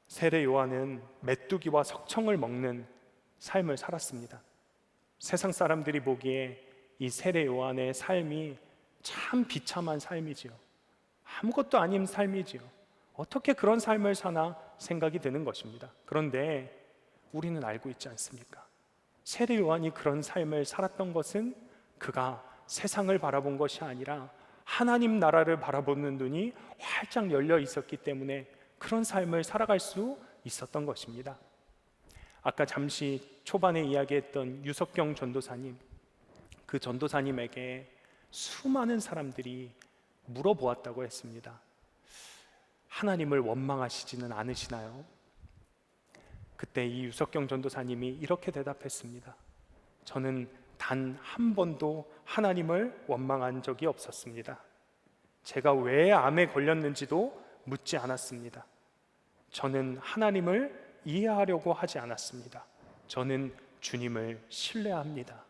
세례 요한은 메뚜기와 석청을 먹는 삶을 살았습니다. 세상 사람들이 보기에 이 세례 요한의 삶이 참 비참한 삶이지요. 아무것도 아닌 삶이지요. 어떻게 그런 삶을 사나 생각이 드는 것입니다. 그런데 우리는 알고 있지 않습니까? 세례 요한이 그런 삶을 살았던 것은 그가 세상을 바라본 것이 아니라 하나님 나라를 바라보는 눈이 활짝 열려 있었기 때문에 그런 삶을 살아갈 수 있었던 것입니다. 아까 잠시 초반에 이야기했던 유석경 전도사님, 그 전도사님에게 수많은 사람들이 물어보았다고 했습니다. 하나님을 원망하시지는 않으시나요? 그때 이 유석경 전도사님이 이렇게 대답했습니다. 저는 단 한 번도 하나님을 원망한 적이 없었습니다. 제가 왜 암에 걸렸는지도 묻지 않았습니다. 저는 하나님을 이해하려고 하지 않았습니다. 저는 주님을 신뢰합니다.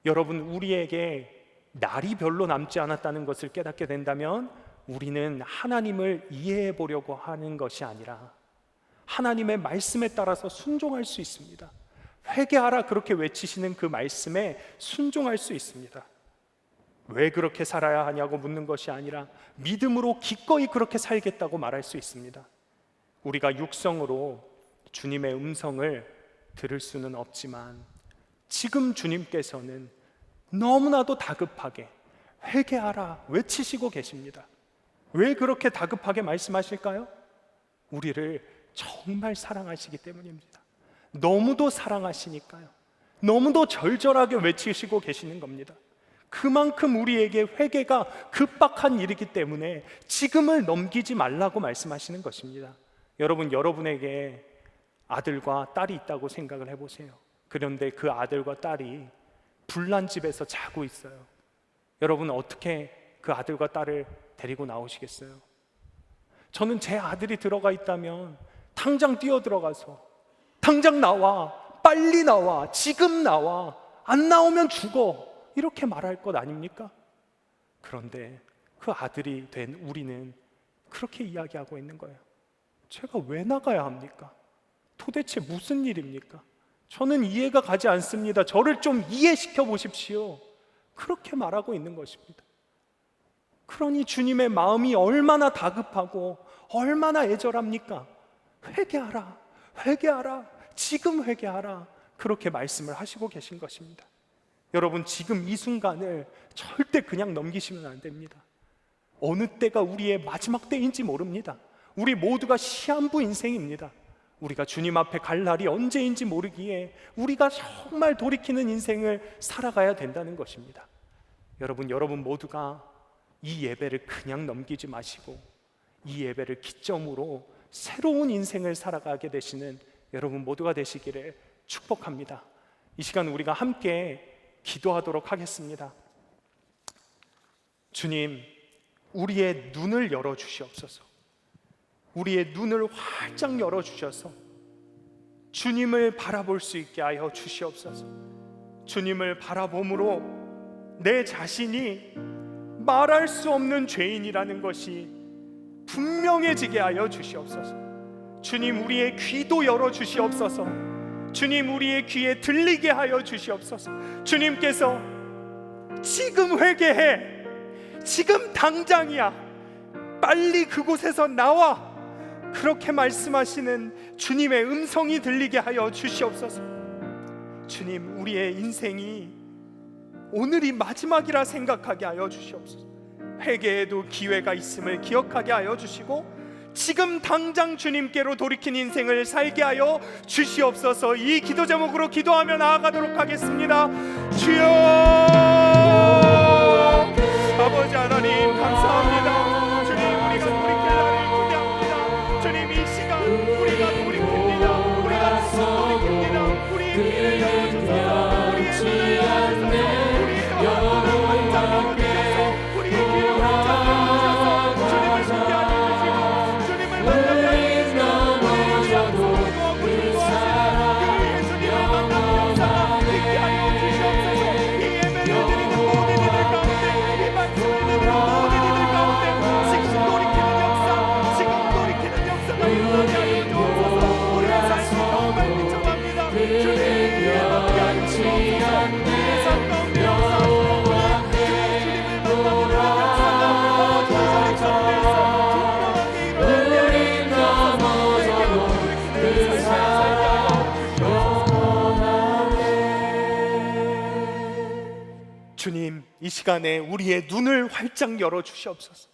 여러분, 우리에게 날이 별로 남지 않았다는 것을 깨닫게 된다면 우리는 하나님을 이해해 보려고 하는 것이 아니라 하나님의 말씀에 따라서 순종할 수 있습니다. 회개하라 그렇게 외치시는 그 말씀에 순종할 수 있습니다. 왜 그렇게 살아야 하냐고 묻는 것이 아니라 믿음으로 기꺼이 그렇게 살겠다고 말할 수 있습니다. 우리가 육성으로 주님의 음성을 들을 수는 없지만 지금 주님께서는 너무나도 다급하게 회개하라 외치시고 계십니다. 왜 그렇게 다급하게 말씀하실까요? 우리를 정말 사랑하시기 때문입니다. 너무도 사랑하시니까요. 너무도 절절하게 외치시고 계시는 겁니다. 그만큼 우리에게 회개가 급박한 일이기 때문에 지금을 넘기지 말라고 말씀하시는 것입니다. 여러분, 여러분에게 아들과 딸이 있다고 생각을 해보세요. 그런데 그 아들과 딸이 불난 집에서 자고 있어요. 여러분, 어떻게 그 아들과 딸을 데리고 나오시겠어요? 저는 제 아들이 들어가 있다면 당장 뛰어 들어가서 당장 나와, 빨리 나와, 지금 나와, 안 나오면 죽어, 이렇게 말할 것 아닙니까? 그런데 그 아들이 된 우리는 그렇게 이야기하고 있는 거예요. 제가 왜 나가야 합니까? 도대체 무슨 일입니까? 저는 이해가 가지 않습니다. 저를 좀 이해시켜 보십시오. 그렇게 말하고 있는 것입니다. 그러니 주님의 마음이 얼마나 다급하고 얼마나 애절합니까? 회개하라, 회개하라, 지금 회개하라, 그렇게 말씀을 하시고 계신 것입니다. 여러분, 지금 이 순간을 절대 그냥 넘기시면 안 됩니다. 어느 때가 우리의 마지막 때인지 모릅니다. 우리 모두가 시한부 인생입니다. 우리가 주님 앞에 갈 날이 언제인지 모르기에 우리가 정말 돌이키는 인생을 살아가야 된다는 것입니다. 여러분 모두가 이 예배를 그냥 넘기지 마시고 이 예배를 기점으로 새로운 인생을 살아가게 되시는 여러분 모두가 되시기를 축복합니다. 이 시간 우리가 함께 기도하도록 하겠습니다. 주님, 우리의 눈을 열어주시옵소서. 우리의 눈을 활짝 열어주셔서 주님을 바라볼 수 있게 하여 주시옵소서. 주님을 바라봄으로 내 자신이 말할 수 없는 죄인이라는 것이 분명해지게 하여 주시옵소서. 주님, 우리의 귀도 열어주시옵소서. 주님, 우리의 귀에 들리게 하여 주시옵소서. 주님께서 지금 회개해, 지금 당장이야, 빨리 그곳에서 나와, 그렇게 말씀하시는 주님의 음성이 들리게 하여 주시옵소서. 주님, 우리의 인생이 오늘이 마지막이라 생각하게 하여 주시옵소서. 회개에도 기회가 있음을 기억하게 하여 주시고 지금 당장 주님께로 돌이킨 인생을 살게 하여 주시옵소서. 이 기도 제목으로 기도하며 나아가도록 하겠습니다. 주여, 아버지 아버지 하나님 감사합니다. 주님, 우리가 돌이킬 날을 기대합니다. 주님, 이 시간 우리가 돌이킵니다. 우리가 돌이킵니다. 우리의 길을 열어주소서. 우리의 눈을 열어주소서. 우리의 영혼을 환장하게 우리의 길을 환장하셔서 주님을 준비하게 해주시고 주님을 만나게 해주시고 우리의 약속과 불구하시는 그 예수님을 만나는 역사가 있게 하여 주시옵소서. 이 예배를 드리는 모든 이들 가운데, 이 말씀을 듣는 모든 이들 가운데 지금 돌이키는 역사, 지금 돌이키는 역사가 일어나게 하여 주옵소서. 우리의 삶이 정말 미쳐갑니다. 주님, 예배하게 하여 주옵소서. 우리의 삶 가운데 역사하시고 주님을 만나는 역사가 어디 이전의 가운데에서 분명하게 일어나게 하여 주옵소서. 그 삶을 주님, 이 시간에 우리의 눈을 활짝 열어 주시옵소서.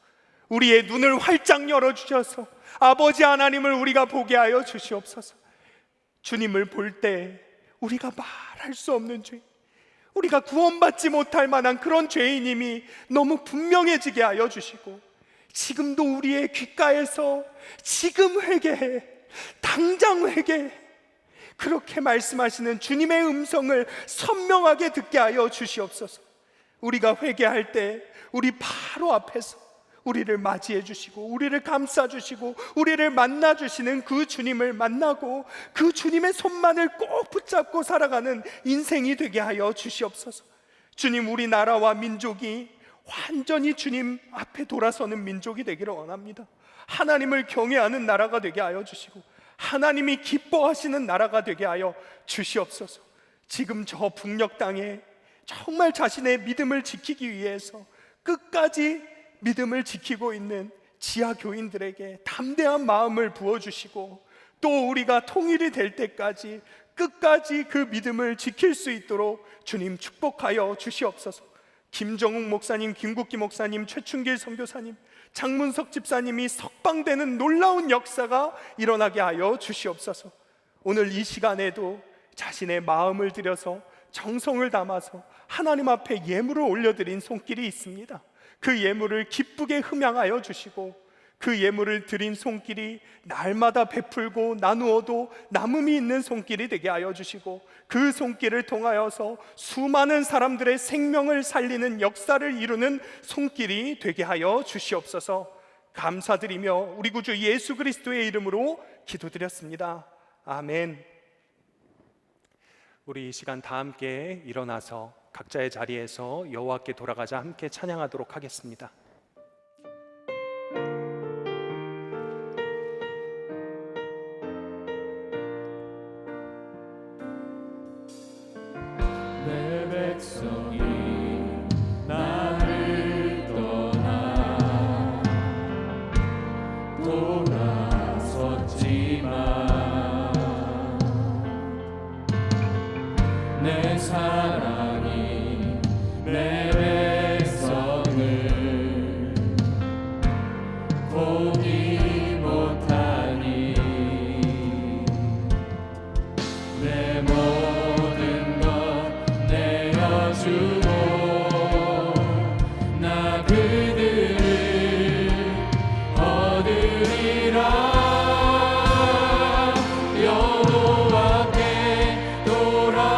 우리의 눈을 활짝 열어 주셔서 아버지 하나님을 우리가 보게 하여 주시옵소서. 주님을 볼 때 우리가 말할 수 없는 죄, 우리가 구원받지 못할 만한 그런 죄인임이 너무 분명해지게 하여 주시고, 지금도 우리의 귓가에서 지금 회개해, 당장 회개해, 그렇게 말씀하시는 주님의 음성을 선명하게 듣게 하여 주시옵소서. 우리가 회개할 때 우리 바로 앞에서 우리를 맞이해 주시고 우리를 감싸 주시고 우리를 만나 주시는 그 주님을 만나고 그 주님의 손만을 꼭 붙잡고 살아가는 인생이 되게 하여 주시옵소서. 주님, 우리나라와 민족이 완전히 주님 앞에 돌아서는 민족이 되기를 원합니다. 하나님을 경외하는 나라가 되게 하여 주시고 하나님이 기뻐하시는 나라가 되게 하여 주시옵소서. 지금 저 북녘 땅에 정말 자신의 믿음을 지키기 위해서 끝까지 믿음을 지키고 있는 지하 교인들에게 담대한 마음을 부어주시고, 또 우리가 통일이 될 때까지 끝까지 그 믿음을 지킬 수 있도록 주님 축복하여 주시옵소서. 김정욱 목사님, 김국기 목사님, 최춘길 선교사님, 장문석 집사님이 석방되는 놀라운 역사가 일어나게 하여 주시옵소서. 오늘 이 시간에도 자신의 마음을 들여서 정성을 담아서 하나님 앞에 예물을 올려드린 손길이 있습니다. 그 예물을 기쁘게 흠양하여 주시고 그 예물을 드린 손길이 날마다 베풀고 나누어도 남음이 있는 손길이 되게 하여 주시고, 그 손길을 통하여서 수많은 사람들의 생명을 살리는 역사를 이루는 손길이 되게 하여 주시옵소서. 감사드리며 우리 구주 예수 그리스도의 이름으로 기도드렸습니다. 아멘. 우리 이 시간 다 함께 일어나서 각자의 자리에서 여호와께 돌아가자 함께 찬양하도록 하겠습니다. 내 백성이 나를 떠나 돌아섰지만 내 사랑이 내 백성을 포기 못하니 내 모든 것 내어주고 나 그들을 얻으리라. 여호와께 돌아가자.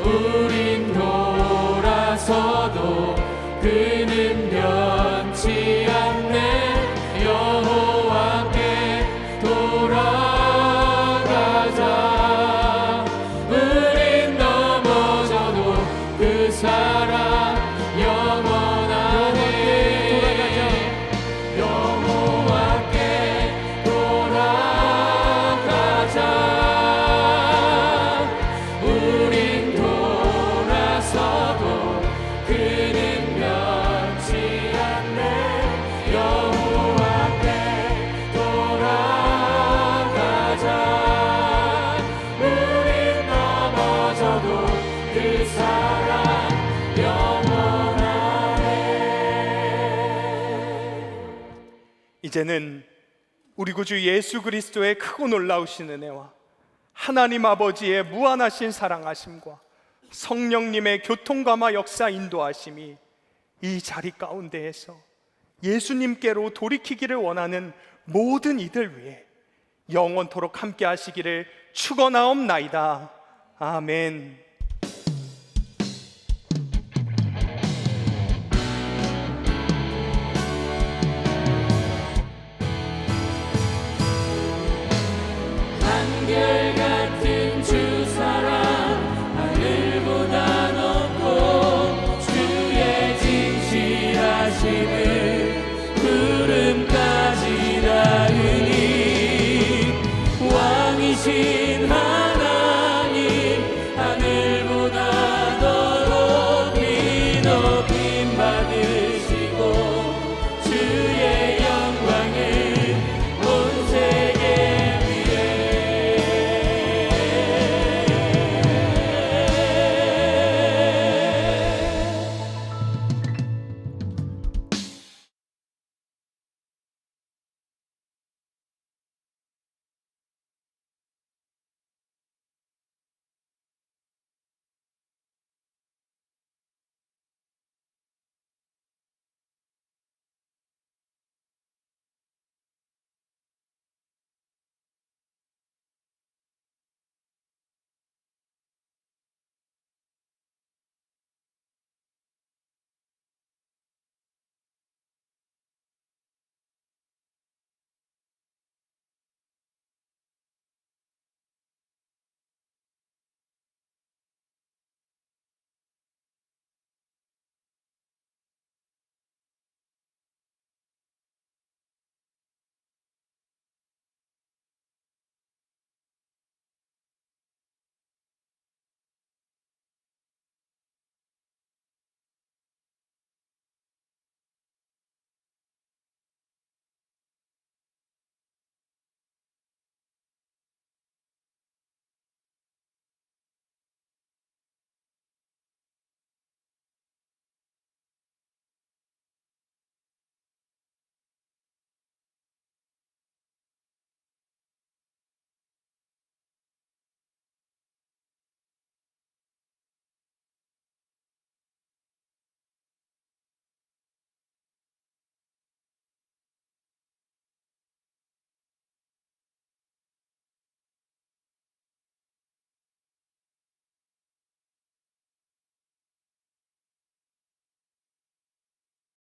우린 돌아서도 그는 변치 않네. 여호와께 돌아가자. 우린 넘어져도 그 사랑 영원하네. 여호와께 돌아가자. 우린 돌아서도 그는 변치 않네. 여호와께 돌아가자. 우린 넘어져도 그 사랑 영원하네. 이제는 우리 구주 예수 그리스도의 크고 놀라우신 은혜와 하나님 아버지의 무한하신 사랑하심과 성령님의 교통감화 역사 인도하심이 이 자리 가운데에서 예수님께로 돌이키기를 원하는 모든 이들 위해 영원토록 함께 하시기를 축원하옵나이다. 아멘. 한결같은 주 사랑 하늘보다 높고 주의 진실하심을 구름까지 닿으니 왕이신